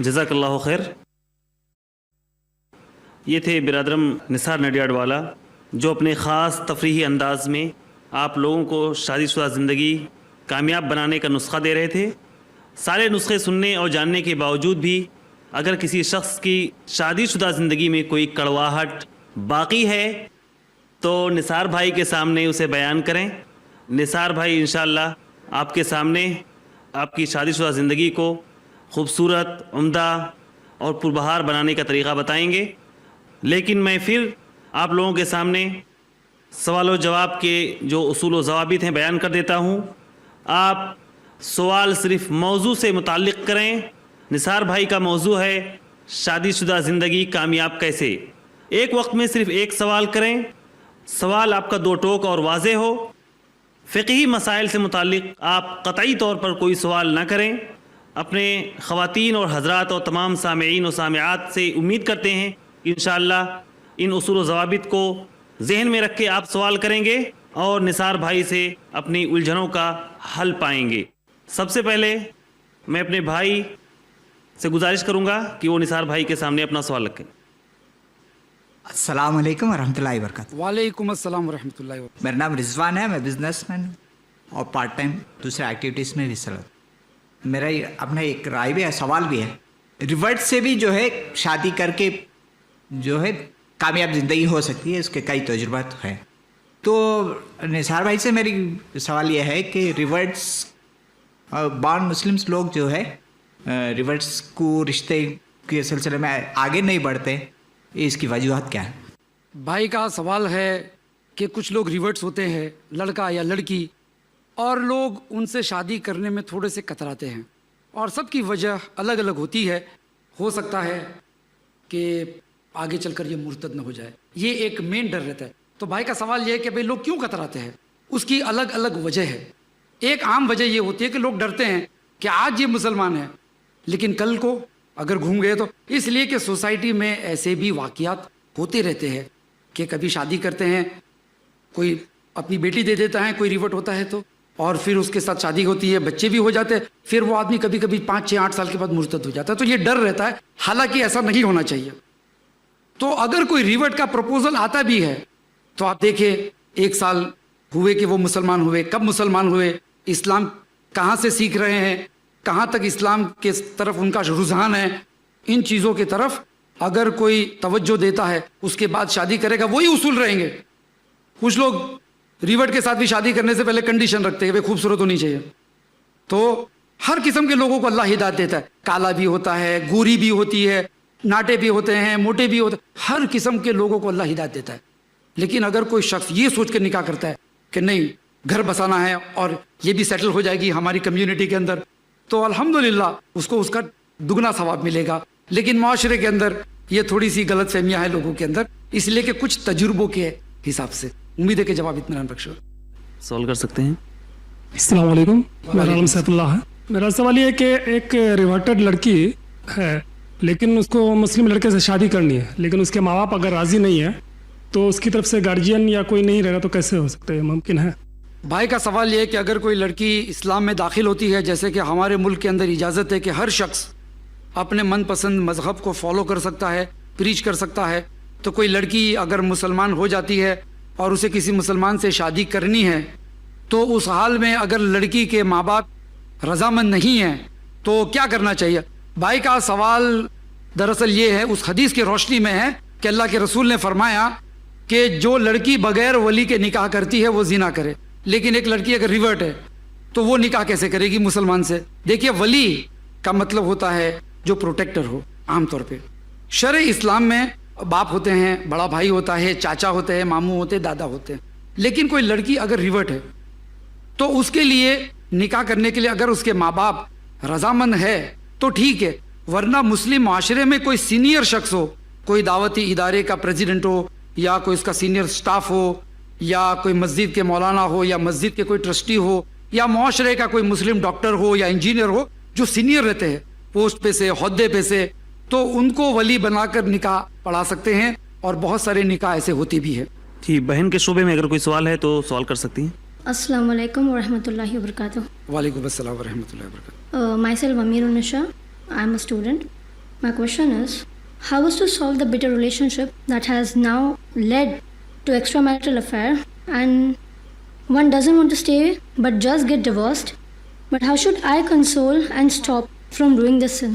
جزاک اللہ خیر. یہ تھے برادرم نثار نڈیاڈ والا جو اپنے خاص تفریحی انداز میں آپ لوگوں کو شادی شدہ زندگی کامیاب بنانے کا نسخہ دے رہے تھے. سارے نسخے سننے اور جاننے کے باوجود بھی اگر کسی شخص کی شادی شدہ زندگی میں کوئی کڑواہٹ باقی ہے تو نثار بھائی کے سامنے اسے بیان کریں. نثار بھائی انشاءاللہ آپ کے سامنے آپ کی شادی شدہ زندگی کو خوبصورت، عمدہ اور پربہار بنانے کا طریقہ بتائیں گے. لیکن میں پھر آپ لوگوں کے سامنے سوال و جواب کے جو اصول و ضوابط ہیں بیان کر دیتا ہوں. آپ سوال صرف موضوع سے متعلق کریں. نثار بھائی کا موضوع ہے شادی شدہ زندگی کامیاب کیسے. ایک وقت میں صرف ایک سوال کریں. سوال آپ کا دو ٹوک اور واضح ہو. فقہی مسائل سے متعلق آپ قطعی طور پر کوئی سوال نہ کریں. اپنے خواتین اور حضرات اور تمام سامعین و سامعات سے امید کرتے ہیں کہ انشاءاللہ ان اصول و ضوابط کو ذہن میں رکھ کے آپ سوال کریں گے اور نثار بھائی سے اپنی الجھنوں کا حل پائیں گے. سب سے پہلے میں اپنے بھائی سے گزارش کروں گا کہ وہ نثار بھائی کے سامنے اپنا سوال رکھیں. السلام علیکم ورحمۃ اللہ وبرکاتہ. وعلیکم السلام ورحمۃ اللہ وبرکاتہ. میرا نام رضوان ہے. میں بزنس مین اور پارٹ ٹائم دوسرے ایکٹیویٹیز میں بھی حصہ لیتا ہوں. میرا اپنا ایک رائے بھی ہے، سوال بھی ہے. ریورٹ سے بھی جو ہے شادی کر کے جو ہے کامیاب زندگی ہو سکتی ہے، اس کے کئی تجربات ہیں. تو نثار بھائی سے میری سوال یہ ہے کہ ریورٹس بان مسلمس لوگ جو ہے ریورٹس کو رشتے کے سلسلے میں آگے نہیں بڑھتے، اس کی وجوہات کیا ہیں؟ بھائی کا سوال ہے کہ کچھ لوگ ریورٹس ہوتے ہیں، لڑکا یا لڑکی، اور لوگ ان سے شادی کرنے میں تھوڑے سے کتراتے ہیں، اور سب کی وجہ الگ الگ ہوتی ہے. ہو سکتا ہے کہ آگے چل کر یہ مرتد نہ ہو جائے، یہ ایک مین ڈر رہتا ہے. تو بھائی کا سوال یہ ہے کہ بھائی لوگ کیوں کتراتے ہیں؟ اس کی الگ الگ وجہ ہے. ایک عام وجہ یہ ہوتی ہے کہ لوگ ڈرتے ہیں کہ آج یہ مسلمان ہے لیکن کل کو اگر گھوم گئے تو. اس لیے کہ سوسائٹی میں ایسے بھی واقعات ہوتے رہتے ہیں کہ کبھی شادی کرتے ہیں، کوئی اپنی بیٹی دے دیتا ہے، کوئی ریورٹ ہوتا ہے تو، اور پھر اس کے ساتھ شادی ہوتی ہے، بچے بھی ہو جاتے ہیں، پھر وہ آدمی کبھی کبھی 5 6 8 سال کے بعد مرتد ہو جاتا ہے. تو یہ ڈر رہتا ہے، حالانکہ ایسا نہیں ہونا چاہیے. تو اگر کوئی ریورٹ کا پروپوزل آتا بھی ہے تو آپ دیکھیں 1 سال ہوئے کہ وہ مسلمان ہوئے، کب مسلمان ہوئے، اسلام کہاں سے سیکھ رہے ہیں، کہاں تک اسلام کے طرف ان کا رجحان ہے، ان چیزوں کی طرف اگر کوئی توجہ دیتا ہے اس کے بعد شادی کرے گا. وہی اصول رہیں گے. کچھ لوگ ریورٹ کے ساتھ بھی شادی کرنے سے پہلے کنڈیشن رکھتے ہیں کہ خوبصورت ہونی چاہیے. تو ہر قسم کے لوگوں کو اللہ ہدایت دیتا ہے. کالا بھی ہوتا ہے، گوری بھی ہوتی ہے، ناٹے بھی ہوتے ہیں، موٹے بھی ہوتے ہیں، ہر قسم کے لوگوں کو اللہ ہدایت دیتا ہے. لیکن اگر کوئی شخص یہ سوچ کے نکاح کرتا ہے کہ نہیں گھر بسانا ہے اور یہ بھی سیٹل ہو جائے گی ہماری کمیونٹی کے اندر، تو الحمدللہ اس کو اس کا دگنا ثواب ملے گا. لیکن معاشرے کے اندر یہ تھوڑی سی غلط فہمیاں ہیں لوگوں کے اندر، اس لیے کہ کچھ تجربوں کے حساب سے. امید ہے کہ جواب اطمینان بخش ہو. سوال کر سکتے ہیں. السلام علیکم. میرا نام سیف اللہ ہے. میرا سوال یہ ہے کہ ایک ریورٹڈ لڑکی ہے لیکن اس کو مسلم لڑکے سے شادی کرنی ہے، لیکن اس کے ماں باپ اگر راضی نہیں ہے تو اس کی طرف سے گارجین یا کوئی نہیں رہے گا تو کیسے ہو سکتا ہے، یہ ممکن ہے؟ بھائی کا سوال یہ ہے کہ اگر کوئی لڑکی اسلام میں داخل ہوتی ہے، جیسے کہ ہمارے ملک کے اندر اجازت ہے کہ ہر شخص اپنے من پسند مذہب کو فالو کر سکتا ہے، پریچ کر سکتا ہے، تو کوئی لڑکی اگر مسلمان ہو جاتی ہے اور اسے کسی مسلمان سے شادی کرنی ہے تو اس حال میں اگر لڑکی کے ماں باپ رضامند نہیں ہیں تو کیا کرنا چاہیے؟ بھائی کا سوال دراصل یہ ہے، اس حدیث کی روشنی میں ہے کہ اللہ کے رسول نے فرمایا کہ جو لڑکی بغیر ولی کے نکاح کرتی ہے وہ زنا کرے. لیکن ایک لڑکی اگر ریورٹ ہے تو وہ نکاح کیسے کرے گی مسلمان سے؟ دیکھیے، ولی کا مطلب ہوتا ہے جو پروٹیکٹر ہو. عام طور پہ شرع اسلام میں باپ ہوتے ہیں، بڑا بھائی ہوتا ہے، چاچا ہوتے ہیں، ماموں ہوتے ہیں، دادا ہوتے ہیں. لیکن کوئی لڑکی اگر ریورٹ ہے تو اس کے لیے نکاح کرنے کے لیے اگر اس کے ماں باپ رضامند ہے تو ٹھیک ہے، ورنہ مسلم معاشرے میں کوئی سینئر شخص ہو، کوئی دعوتی ادارے کا پریزیڈنٹ ہو یا کوئی اس کا سینئر سٹاف ہو یا کوئی مسجد کے مولانا ہو یا مسجد کے کوئی ٹرسٹی ہو یا معاشرے کا کوئی مسلم ڈاکٹر ہو یا انجینئر ہو جو سینئر رہتے ہیں پوسٹ پہ سے، عہدے پہ سے، تو ان کو ولی بنا کر نکاح پڑھا سکتے ہیں، اور بہت سارے نکاح ایسے ہوتے بھی ہیں. جی، بہن کے شعبے میں اگر کوئی سوال ہے تو سوال کر سکتی ہیں. السلام علیکم ورحمۃ اللہ وبرکاتہ. وعلیکم السلام ورحمۃ اللہ وبرکاتہ. My self Amir Unnisa. I am a student. My question is, how is to solve the bitter relationship that has now led to extramarital affair and one doesn't want to stay but just get divorced? But how should I console and stop from doing this sin?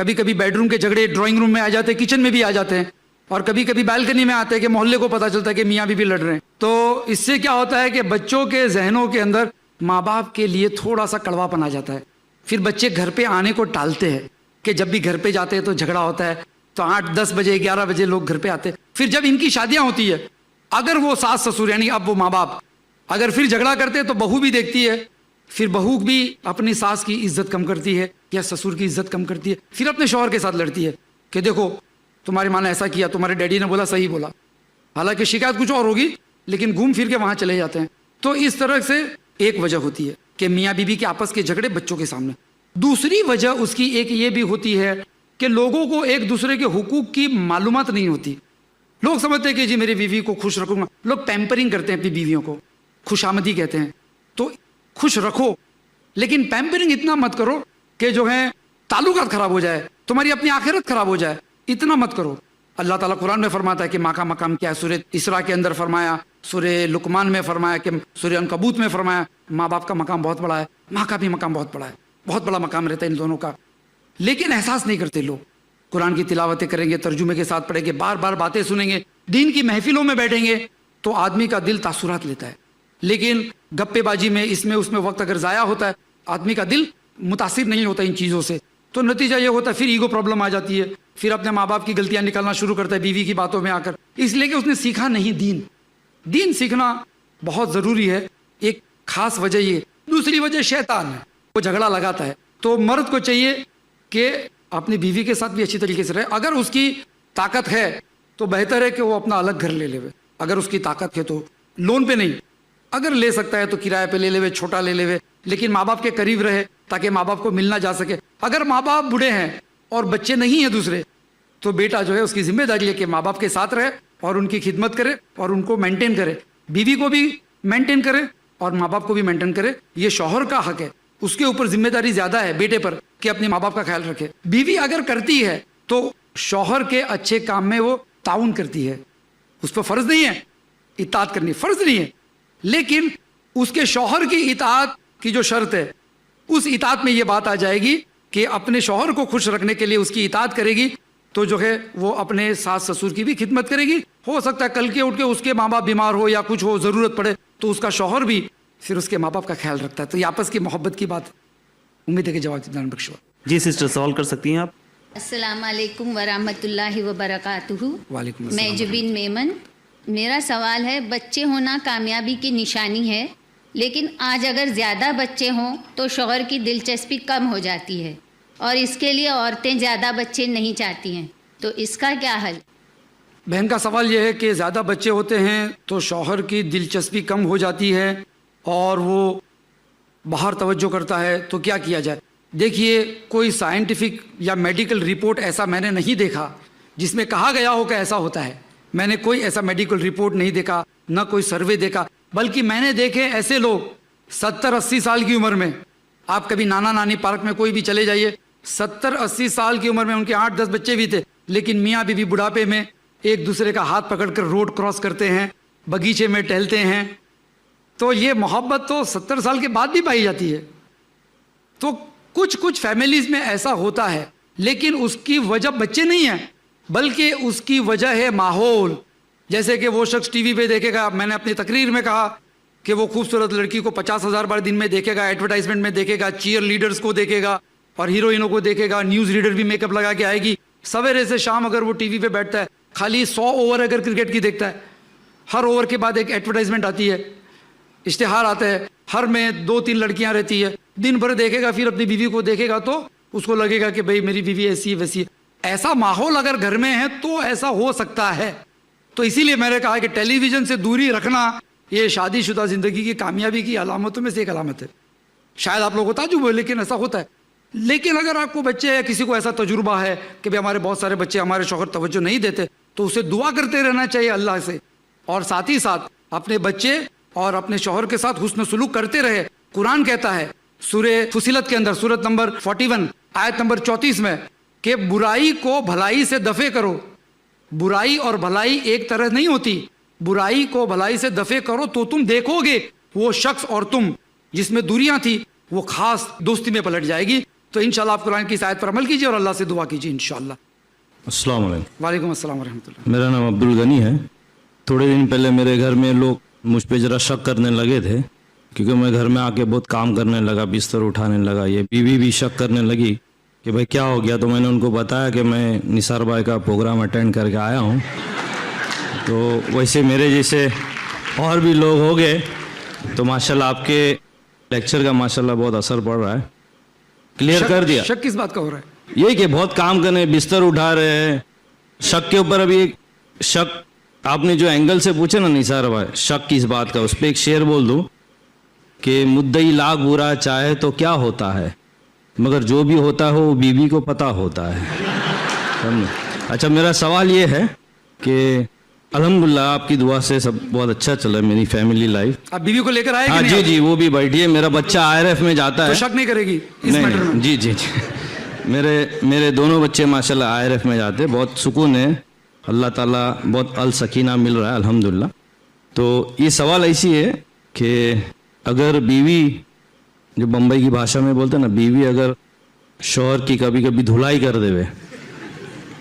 کبھی کبھی bed room کے جھگڑے drawing room میں آ جاتے ہیں, kitchen میں بھی آ جاتے ہیں, اور کبھی کبھی بالکنی میں آتے ہیں کہ محلے کو پتہ چلتا ہے کہ میاں بیوی لڑ رہے ہیں. تو اس سے کیا ہوتا ہے کہ بچوں کے ذہنوں کے اندر ماں باپ کے لیے تھوڑا سا کڑوا پن آ جاتا ہے. پھر بچے گھر پہ آنے کو ٹالتے ہیں کہ جب بھی گھر پہ جاتے ہیں تو جھگڑا ہوتا ہے, تو 8-10 بجے 11 بجے لوگ گھر پہ آتے ہیں. پھر جب ان کی شادیاں ہوتی ہے, اگر وہ ساس سسر یعنی اب وہ ماں باپ اگر پھر جھگڑا کرتے ہیں تو بہو بھی دیکھتی ہے, پھر بہو بھی اپنی ساس کی عزت کم کرتی ہے یا سسر کی عزت کم کرتی ہے, پھر اپنے شوہر کے ساتھ لڑتی ہے کہ دیکھو تمہاری ماں نے ایسا کیا, تمہارے ڈیڈی نے بولا صحیح بولا, حالانکہ شکایت کچھ اور ہوگی لیکن گھوم پھر کے وہاں چلے جاتے ہیں. تو اس طرح سے ایک وجہ ہوتی ہے کہ میاں بیوی کے آپس کے جھگڑے بچوں کے سامنے. دوسری وجہ اس کی ایک یہ بھی ہوتی ہے کہ لوگوں کو ایک دوسرے کے حقوق کی معلومات نہیں ہوتی. لوگ سمجھتے ہیں کہ جی میری بیوی کو خوش رکھوں گا, لوگ پیمپرنگ کرتے ہیں اپنی بیویوں کو, خوش آمدی کہتے ہیں. تو خوش رکھو لیکن پیمپرنگ اتنا مت کرو کہ جو ہے تعلقات خراب ہو جائے, تمہاری اپنی آخرت خراب ہو جائے, اتنا مت کرو. اللہ تعالیٰ قرآن میں فرماتا ہے کہ ماں کا مقام کیا ہے. سورہ اسراء کے اندر فرمایا, سورہ لقمان میں فرمایا, کہ سورہ عنکبوت میں فرمایا ماں باپ کا مقام بہت بڑا ہے, ماں کا بھی مقام بہت بڑا ہے, بہت بڑا مقام رہتا ہے ان دونوں کا. لیکن احساس نہیں کرتے لوگ. قرآن کی تلاوتیں کریں گے, ترجمے کے ساتھ پڑھیں گے, بار بار باتیں سنیں گے, دین کی محفلوں میں بیٹھیں گے تو آدمی کا دل تاثرات لیتا ہے. لیکن گپے بازی میں اس میں وقت اگر ضائع ہوتا ہے, آدمی کا دل متاثر نہیں ہوتا ان چیزوں سے, تو نتیجہ یہ ہوتا ہے پھر ایگو پرابلم آ جاتی ہے, پھر اپنے ماں باپ کی غلطیاں نکالنا شروع کرتا ہے بیوی کی باتوں میں آ کر, اس لیے کہ اس نے سیکھا نہیں دین. دین سیکھنا بہت ضروری ہے, ایک خاص وجہ یہ. دوسری وجہ شیطان ہے, وہ جھگڑا لگاتا ہے. تو مرد کو چاہیے کہ اپنی بیوی کے ساتھ بھی اچھی طریقے سے رہے. اگر اس کی طاقت ہے تو بہتر ہے کہ وہ اپنا الگ گھر لے لے. اگر اس کی طاقت ہے تو لون پہ نہیں, اگر لے سکتا ہے تو کرایہ پہ لے لے, چھوٹا لے لے, لیکن ماں باپ کے قریب رہے تاکہ ماں باپ کو ملنا جا سکے. اگر ماں باپ بوڑھے ہیں اور بچے نہیں ہیں دوسرے, تو بیٹا جو ہے اس کی ذمہ داری ہے کہ ماں باپ کے ساتھ رہے اور ان کی خدمت کرے اور ان کو مینٹین کرے, بیوی کو بھی مینٹین کرے اور ماں باپ کو بھی مینٹین کرے. یہ شوہر کا حق ہے, اس کے اوپر ذمہ داری زیادہ ہے بیٹے پر کہ اپنے ماں باپ کا خیال رکھے. بیوی اگر کرتی ہے تو شوہر کے اچھے کام میں وہ تعاون کرتی ہے, اس پر فرض نہیں ہے اطاعت کرنی, فرض نہیں ہے, لیکن اس کے شوہر کی اطاعت کی جو شرط ہے اس اطاعت میں یہ بات آ جائے گی کہ اپنے شوہر کو خوش رکھنے کے لیے اس کی اطاعت کرے گی, تو جو ہے وہ اپنے ساس سسر کی بھی خدمت کرے گی. ہو سکتا ہے کل کے اٹھ کے اس کے ماں باپ بیمار ہو یا کچھ ہو, ضرورت پڑے, تو اس کا شوہر بھی پھر اس کے ماں باپ کا خیال رکھتا ہے. تو یہ آپس کی محبت کی بات ہے. امید ہے کہ جواب جان بخش ہوا. جی سسٹر سوال کر سکتی ہیں آپ. السلام علیکم ورحمۃ اللہ وبرکاتہ. وعلیکم السلام. میں جبین میمن. میرا سوال ہے, بچے ہونا کامیابی کی نشانی ہے, لیکن آج اگر زیادہ بچے ہوں تو شوہر کی دلچسپی کم ہو جاتی ہے اور اس کے لیے عورتیں زیادہ بچے نہیں چاہتی ہیں, تو اس کا کیا حل؟ بہن کا سوال یہ ہے کہ زیادہ بچے ہوتے ہیں تو شوہر کی دلچسپی کم ہو جاتی ہے اور وہ باہر توجہ کرتا ہے, تو کیا کیا جائے؟ دیکھیے, کوئی سائنٹیفک یا میڈیکل رپورٹ ایسا میں نے نہیں دیکھا جس میں کہا گیا ہو کہ ایسا ہوتا ہے. میں نے کوئی ایسا میڈیکل رپورٹ نہیں دیکھا, نہ کوئی سروے دیکھا, بلکہ میں نے دیکھے ایسے لوگ 70-80 سال کی عمر میں, آپ کبھی نانا نانی پارک میں کوئی بھی چلے جائیے, 70-80 سال کی عمر میں ان کے 8-10 بچے بھی تھے, لیکن میاں بیوی بڑھاپے میں ایک دوسرے کا ہاتھ پکڑ کر روڈ کراس کرتے ہیں, بغیچے میں ٹہلتے ہیں. تو یہ محبت تو 70 سال کے بعد بھی پائی جاتی ہے. تو کچھ فیملیز میں ایسا ہوتا ہے, لیکن اس کی وجہ بچے نہیں ہیں بلکہ اس کی وجہ ہے ماحول. جیسے کہ وہ شخص ٹی وی پہ دیکھے گا, میں نے اپنی تقریر میں کہا کہ وہ خوبصورت لڑکی کو 50,000 بار دن میں دیکھے گا, ایڈورٹائزمنٹ میں دیکھے گا, چیئر لیڈرز کو دیکھے گا اور ہیروئنوں کو دیکھے گا, نیوز ریڈر بھی میک اپ لگا کے آئے گی. سویرے سے شام اگر وہ ٹی وی پہ بیٹھتا ہے, خالی 100 اوور اگر کرکٹ کی دیکھتا ہے, ہر اوور کے بعد ایک ایڈورٹائزمنٹ آتی ہے, اشتہار آتا ہے, ہر میں 2-3 لڑکیاں رہتی ہے, دن بھر دیکھے گا, پھر اپنی بیوی کو دیکھے گا تو اس کو لگے گا کہ بھئی میری بیوی ایسی ویسی. ایسا ماحول اگر گھر میں ہے تو ایسا ہو سکتا ہے. تو اسی لیے میں نے کہا کہ ٹیلی ویژن سے دوری رکھنا یہ شادی شدہ زندگی کی کامیابی کی علامتوں میں سے ایک علامت ہے. شاید آپ لوگوں کو تعجب ہو, لیکن ایسا ہوتا ہے. لیکن اگر آپ کو بچے ہے, کسی کو ایسا تجربہ ہے کہ ہمارے بہت سارے بچے ہمارے شوہر توجہ نہیں دیتے, تو اسے دعا کرتے رہنا چاہیے اللہ سے, اور ساتھ ہی ساتھ اپنے بچے اور اپنے شوہر کے ساتھ حسن سلوک کرتے رہے. قرآن کہتا ہے سورہ فصلت کے اندر, سورت نمبر 41 آیت نمبر 34 میں, کہ برائی کو بھلائی سے دفع کرو. برائی اور بھلائی ایک طرح نہیں ہوتی, برائی کو بھلائی سے دفع کرو تو تم دیکھو گے وہ شخص اور تم جس میں دوریاں تھی وہ خاص دوستی میں پلٹ جائے گی. تو انشاءاللہ آپ قرآن کی اس آیت پر عمل کیجیے اور اللہ سے دعا کیجیے انشاءاللہ. السلام علیکم. وعلیکم السلام ورحمۃ اللہ. میرا نام عبدالغنی ہے. تھوڑے دن پہلے میرے گھر میں لوگ مجھ پہ ذرا شک کرنے لگے تھے کیونکہ میں گھر میں آ کے بہت کام کرنے لگا, بستر اٹھانے لگا. یہ بیوی بھی شک کرنے لگی کہ بھائی کیا ہو گیا. تو میں نے ان کو بتایا کہ میں نثار بھائی کا پروگرام اٹینڈ کر کے آیا ہوں. تو ویسے میرے جیسے اور بھی لوگ ہو گئے تو ماشاءاللہ آپ کے لیکچر کا ماشاءاللہ بہت اثر پڑ رہا ہے. کلیئر کر دیا. شک کس بات کا ہو رہا ہے؟ یہ کہ بہت کام کرنے, بستر اٹھا رہے ہیں. شک کے اوپر ابھی ایک شک آپ نے جو اینگل سے پوچھا نا نثار بھائی, شک کس بات کا, اس پہ ایک شعر بول دوں کہ مدعی لاکھ برا چاہے تو کیا ہوتا ہے, مگر جو بھی ہوتا ہے وہ بیوی کو پتہ ہوتا ہے. اچھا میرا سوال یہ ہے کہ الحمدللہ آپ کی دعا سے سب بہت اچھا چلا ہے میری فیملی لائف. آپ بیوی کو لے کر آئے کہ ہاں نہیں؟ جی وہ بھی بیٹھی ہے. میرا بچہ IRF میں جاتا تو ہے. شک نہیں کرے گی اس میٹر میں؟ جی جی جی میرے دونوں بچے ماشاءاللہ IRF میں جاتے ہیں. بہت سکون ہے, اللہ تعالیٰ بہت السکینہ مل رہا ہے الحمدللہ. تو یہ سوال ایسی ہے کہ اگر بیوی, جو بمبئی کی بھاشا میں بولتے ہیں نا, بیوی اگر شوہر کی کبھی کبھی دھلائی کر دے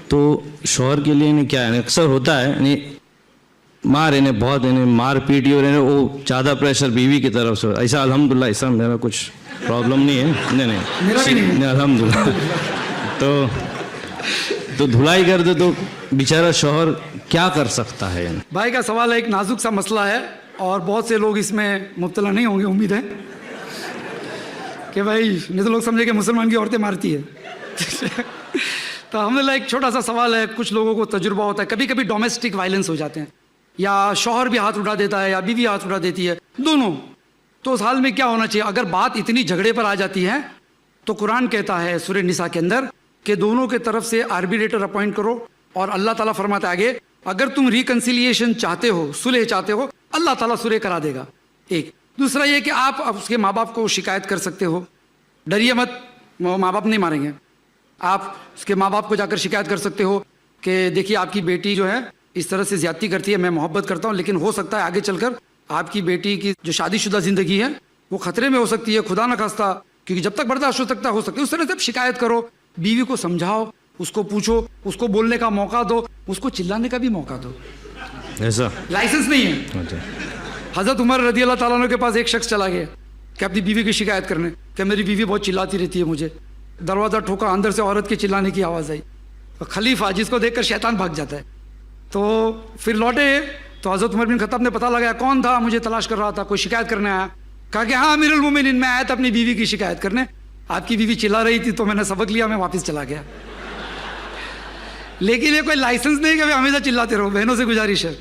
تو شوہر کے لیے کیا ہے, اکثر ہوتا ہے مار بہت مار پیٹی اور وہ زیادہ پریشر بیوی کی طرف سے. ایسا الحمدللہ ایسا میرا کچھ پرابلم نہیں ہے. نہیں الحمدللہ. تو دھلائی کر دے تو بیچارہ شوہر کیا کر سکتا ہے؟ بھائی کا سوال ایک نازک سا مسئلہ ہے اور بہت سے لوگ اس میں مبتلا نہیں ہوں گے امید ہے کہ بھائی نہیں تو لوگ سمجھے کہ مسلمان کی عورتیں مارتی ہے. تو الحمدللہ ایک چھوٹا سا سوال ہے. کچھ لوگوں کو تجربہ ہوتا ہے, کبھی کبھی ڈومیسٹک وائلنس ہو جاتے ہیں, یا شوہر بھی ہاتھ اٹھا دیتا ہے یا بیوی ہاتھ اٹھا دیتی ہے, دونوں. تو اس حال میں کیا ہونا چاہیے؟ اگر بات اتنی جھگڑے پر آ جاتی ہے تو قرآن کہتا ہے سورہ نساء کے اندر کہ دونوں کے طرف سے آربیٹریٹر اپوائنٹ کرو. اور اللہ تعالیٰ فرماتا ہے آگے, اگر تم ریکنسیلیشن چاہتے ہو, صلح چاہتے ہو, اللہ تعالیٰ صلح کرا دے گا. ایک دوسرا یہ کہ آپ اس کے ماں باپ کو شکایت کر سکتے ہو. ڈریے مت, ماں باپ نہیں ماریں گے. آپ اس کے ماں باپ کو جا کر شکایت کر سکتے ہو کہ دیکھیے آپ کی بیٹی جو ہے اس طرح سے زیادتی کرتی ہے, میں محبت کرتا ہوں لیکن ہو سکتا ہے آگے چل کر آپ کی بیٹی کی جو شادی شدہ زندگی ہے وہ خطرے میں ہو سکتی ہے, خدا نہ خواستہ, کیونکہ جب تک برداشت ہو سکتا ہے. اس طرح سے شکایت کرو, بیوی کو سمجھاؤ, اس کو پوچھو, اس کو بولنے کا موقع دو, اس کو چلانے کا بھی موقع دو. ایسا لائسنس نہیں ہے. حضرت عمر رضی اللہ تعالیٰ عنہ کے پاس ایک شخص چلا گیا کہ اپنی بیوی کی شکایت کرنے کہ میری بیوی بہت چلاتی رہتی ہے مجھے. دروازہ ٹھوکا, اندر سے عورت کے چلانے کی آواز آئی. خلیفہ جس کو دیکھ کر شیطان بھاگ جاتا ہے. تو پھر لوٹے تو حضرت عمر بن خطاب نے پتہ لگایا کون تھا, مجھے تلاش کر رہا تھا, کوئی شکایت کرنے آیا. کہا کہ ہاں امیر المومنین, میں آیا تھا اپنی بیوی کی شکایت کرنے, آپ کی بیوی چلا رہی تھی تو میں نے سبق لیا, میں واپس چلا گیا. لیکن یہ کوئی لائسنس نہیں کہ ہمیشہ چلاتے رہو. بہنوں سے گزارش ہے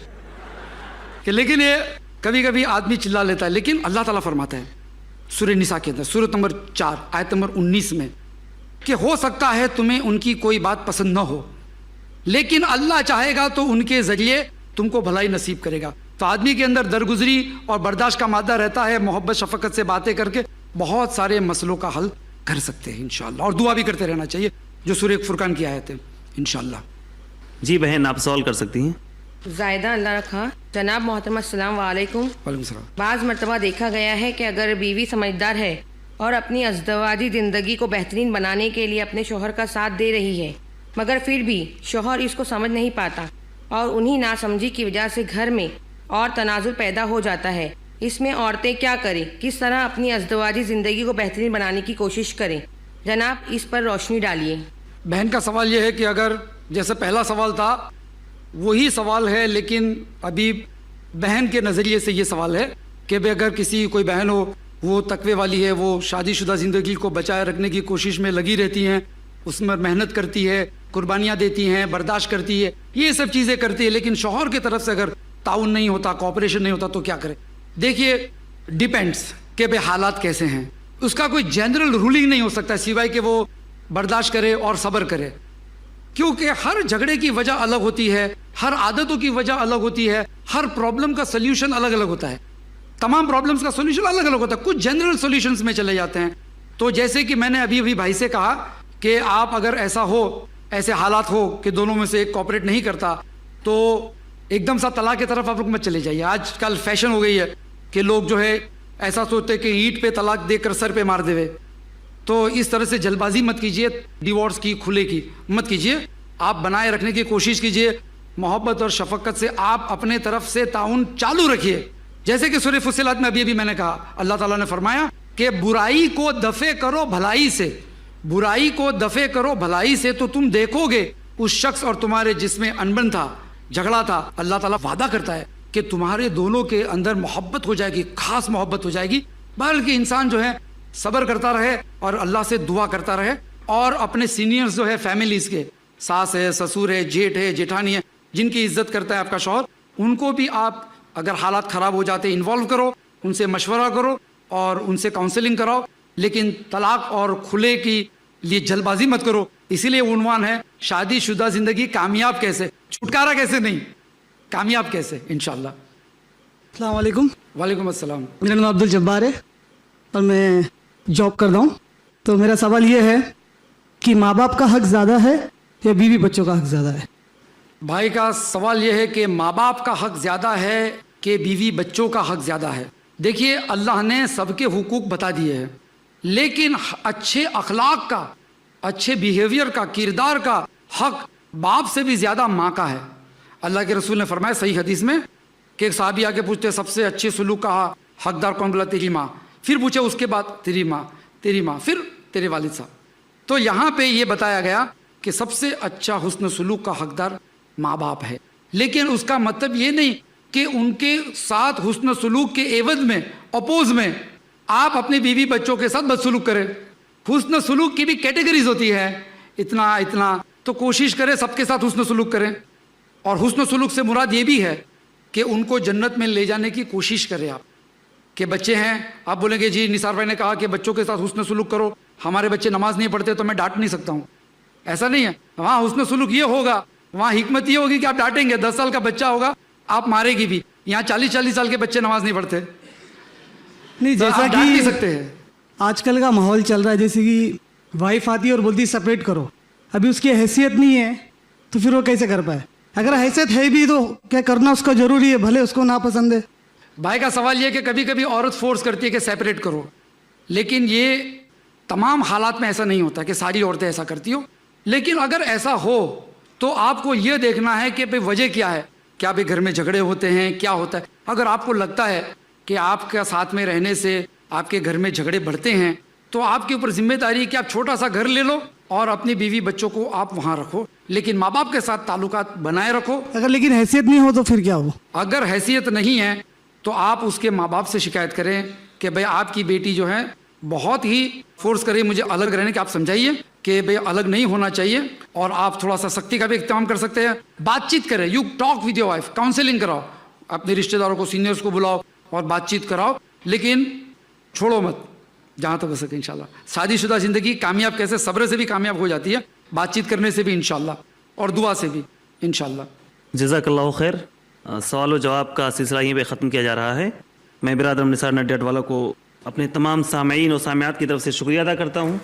کہ لیکن یہ کبھی کبھی آدمی چلا لیتا ہے. لیکن اللہ تعالیٰ فرماتا ہے سورہ نساء کے اندر سورۃ نمبر 4 آیت نمبر 19 میں کہ ہو سکتا ہے تمہیں ان کی کوئی بات پسند نہ ہو, لیکن اللہ چاہے گا تو ان کے ذریعے تم کو بھلائی نصیب کرے گا. تو آدمی کے اندر درگزری اور برداشت کا مادہ رہتا ہے, محبت شفقت سے باتیں کر کے بہت سارے مسئلوں کا حل کر سکتے ہیں انشاءاللہ. اور دعا بھی کرتے رہنا چاہیے جو سورہ فرقان کی آیت ہے انشاءاللہ. جی بہن آپ سوال کر سکتی ہیں. زائدہ اللہ رکھا. جناب محترمہ السلام علیکم. وعلیکم السلام. بعض مرتبہ دیکھا گیا ہے کہ اگر بیوی سمجھدار ہے اور اپنی ازدواجی زندگی کو بہترین بنانے کے لیے اپنے شوہر کا ساتھ دے رہی ہے, مگر پھر بھی شوہر اس کو سمجھ نہیں پاتا اور انہی ناسمجھی کی وجہ سے گھر میں اور تنازع پیدا ہو جاتا ہے, اس میں عورتیں کیا کریں, کس طرح اپنی ازدواجی زندگی کو بہترین بنانے کی کوشش کریں؟ جناب اس پر روشنی ڈالیے. بہن کا سوال یہ ہے کہ اگر جیسے پہلا سوال تھا وہی سوال ہے, لیکن ابھی بہن کے نظریے سے یہ سوال ہے کہ بھائی اگر کسی کوئی بہن ہو, وہ تقوی والی ہے, وہ شادی شدہ زندگی کو بچائے رکھنے کی کوشش میں لگی رہتی ہیں, اس میں محنت کرتی ہے, قربانیاں دیتی ہیں, برداشت کرتی ہے, یہ سب چیزیں کرتی ہے, لیکن شوہر کی طرف سے اگر تعاون نہیں ہوتا, کوآپریشن نہیں ہوتا تو کیا کرے؟ دیکھیے ڈیپینڈس کہ بھائی حالات کیسے ہیں. اس کا کوئی جنرل رولنگ نہیں ہو سکتا سوائے کہ وہ برداشت کرے اور صبر کرے, کیونکہ ہر جھگڑے کی وجہ الگ ہوتی ہے, ہر عادتوں کی وجہ الگ ہوتی ہے, ہر پرابلم کا سلیوشن الگ الگ ہوتا ہے, تمام پرابلمس کا سلیوشن الگ الگ ہوتا ہے. کچھ جنرل سلیوشنس میں چلے جاتے ہیں. تو جیسے کہ میں نے ابھی بھائی سے کہا کہ آپ اگر ایسا ہو, ایسے حالات ہو کہ دونوں میں سے ایک کوآپریٹ نہیں کرتا, تو ایک دم سا طلاق کی طرف آپ لوگ مت چلے جائیے. آج کل فیشن ہو گئی ہے کہ لوگ جو ہے ایسا سوچتے کہ اینٹ پہ طلاق دے کر سر پہ مار دے. تو اس طرح سے جلد بازی مت کیجیے، ڈیورس کی کھلے کی مت کیجیے، آپ بنائے رکھنے کی کوشش کیجیے، محبت اور شفقت سے آپ اپنے طرف سے تعاون چالو رکھیے. جیسے کہ سورہ فصلت میں ابھی میں نے کہا، اللہ تعالیٰ نے فرمایا کہ برائی کو دفع کرو بھلائی سے، برائی کو دفع کرو بھلائی سے، تو تم دیکھو گے اس شخص اور تمہارے جس میں انبن تھا، جھگڑا تھا، اللہ تعالیٰ وعدہ کرتا ہے کہ تمہارے دونوں کے اندر محبت ہو جائے گی، خاص محبت ہو جائے گی. بلکہ انسان جو ہے صبر کرتا رہے اور اللہ سے دعا کرتا رہے، اور اپنے سینئرز جو ہے فیملیز کے، ساس ہے، سسور ہے، جیٹ ہے، جیٹھانی ہے، جن کی عزت کرتا ہے آپ کا شوہر، ان کو بھی آپ اگر حالات خراب ہو جاتے انوالو کرو، ان سے مشورہ کرو اور ان سے کاؤنسلنگ کراؤ. لیکن طلاق اور کھلے کی لیے جلد بازی مت کرو. اسی لیے عنوان ہے شادی شدہ زندگی کامیاب کیسے، چھٹکارا کیسے نہیں، کامیاب کیسے انشاءاللہ. السلام علیکم. وعلیکم السلام. میرا نام عبد الجبار ہے اور میں جاب کرتا ہوں. تو میرا سوال یہ ہے کہ ماں باپ کا حق زیادہ ہے یا بیوی بچوں کا حق زیادہ ہے؟ بھائی کا سوال یہ ہے کہ ماں باپ کا حق زیادہ ہے کہ بیوی بچوں کا حق زیادہ ہے. دیکھیے اللہ نے سب کے حقوق بتا دیے ہیں، لیکن اچھے اخلاق کا، اچھے بیہیویئر کا، کردار کا حق باپ سے بھی زیادہ ماں کا ہے. اللہ کے رسول نے فرمایا صحیح حدیث میں کہ ایک صحابی آ کے پوچھتے سب سے اچھے سلوک کا حقدار کون؟ بولا تیری ماں. پھر پوچھے اس کے بعد تیری ماں، تیری ماں، پھر تیرے والد صاحب. تو یہاں پہ یہ بتایا گیا کہ سب سے اچھا حسن سلوک کا حقدار ماں باپ ہے. لیکن اس کا مطلب یہ نہیں کہ ان کے ساتھ حسن سلوک کے عوض میں، اپوز میں، آپ اپنی بیوی بچوں کے ساتھ بد سلوک کریں. حسن سلوک کی بھی کیٹیگریز ہوتی ہے، اتنا تو کوشش کریں سب کے ساتھ حسن سلوک کریں. اور حسن سلوک سے مراد یہ بھی ہے کہ ان کو جنت میں لے جانے کی کوشش کریں. آپ کہ بچے ہیں، آپ بولیں گے جی نثار بھائی نے کہا کہ بچوں کے ساتھ حسن سلوک کرو، ہمارے بچے نماز نہیں پڑھتے تو میں ڈانٹ نہیں سکتا ہوں. ایسا نہیں ہے. وہاں حسن سلوک یہ ہوگا، وہاں حکمت یہ ہوگی کہ آپ ڈانٹیں گے. 10 سال کا بچہ ہوگا آپ مارے گی بھی. یہاں 40 سال کے بچے نماز نہیں پڑھتے، نہیں جیسا ڈانٹ نہیں کہ سکتے ہیں. آج کل کا ماحول چل رہا ہے، جیسے کہ وائف آتی ہے اور بولتی سپریٹ کرو، ابھی اس کی حیثیت نہیں ہے تو پھر وہ کیسے کر پائے؟ اگر حیثیت ہے بھی تو کیا کرنا اس کا ضروری ہے، بھلے اس کو ناپسند ہے. بھائی کا سوال یہ کہ کبھی کبھی عورت فورس کرتی ہے کہ سیپریٹ کرو، لیکن یہ تمام حالات میں ایسا نہیں ہوتا کہ ساری عورتیں ایسا کرتی ہو. لیکن اگر ایسا ہو تو آپ کو یہ دیکھنا ہے کہ بھئی وجہ کیا ہے، کیا بھئی گھر میں جھگڑے ہوتے ہیں، کیا ہوتا ہے. اگر آپ کو لگتا ہے کہ آپ کا ساتھ میں رہنے سے آپ کے گھر میں جھگڑے بڑھتے ہیں تو آپ کے اوپر ذمہ داری ہے کہ آپ چھوٹا سا گھر لے لو اور اپنی بیوی بچوں کو آپ وہاں رکھو، لیکن ماں باپ کے ساتھ تعلقات بنائے رکھو. اگر لیکن حیثیت نہیں ہو تو پھر کیا ہو؟ اگر حیثیت نہیں ہے تو آپ اس کے ماں باپ سے شکایت کریں کہ بھئی آپ کی بیٹی جو ہے بہت ہی فورس کرے مجھے الگ رہنے کی. آپ سمجھائیے کہ بھئی الگ نہیں ہونا چاہیے، اور آپ تھوڑا سا سختی کا بھی اہتمام کر سکتے ہیں. بات چیت کریں، you talk with your wife, counselling کراؤ، اپنے رشتہ داروں کو، سینئرز کو بلاؤ اور بات چیت کراؤ، لیکن چھوڑو مت جہاں تک ہو سکے. انشاءاللہ شادی شدہ زندگی کامیاب کیسے؟ صبر سے بھی کامیاب ہو جاتی ہے، بات چیت کرنے سے بھی انشاءاللہ، اور دعا سے بھی انشاءاللہ. جزاک اللہ خیر. سوال و جواب کا سلسلہ یہیں پہ ختم کیا جا رہا ہے. میں برادر نثار نڈیاڈ والا کو اپنے تمام سامعین و سامعات کی طرف سے شکریہ ادا کرتا ہوں.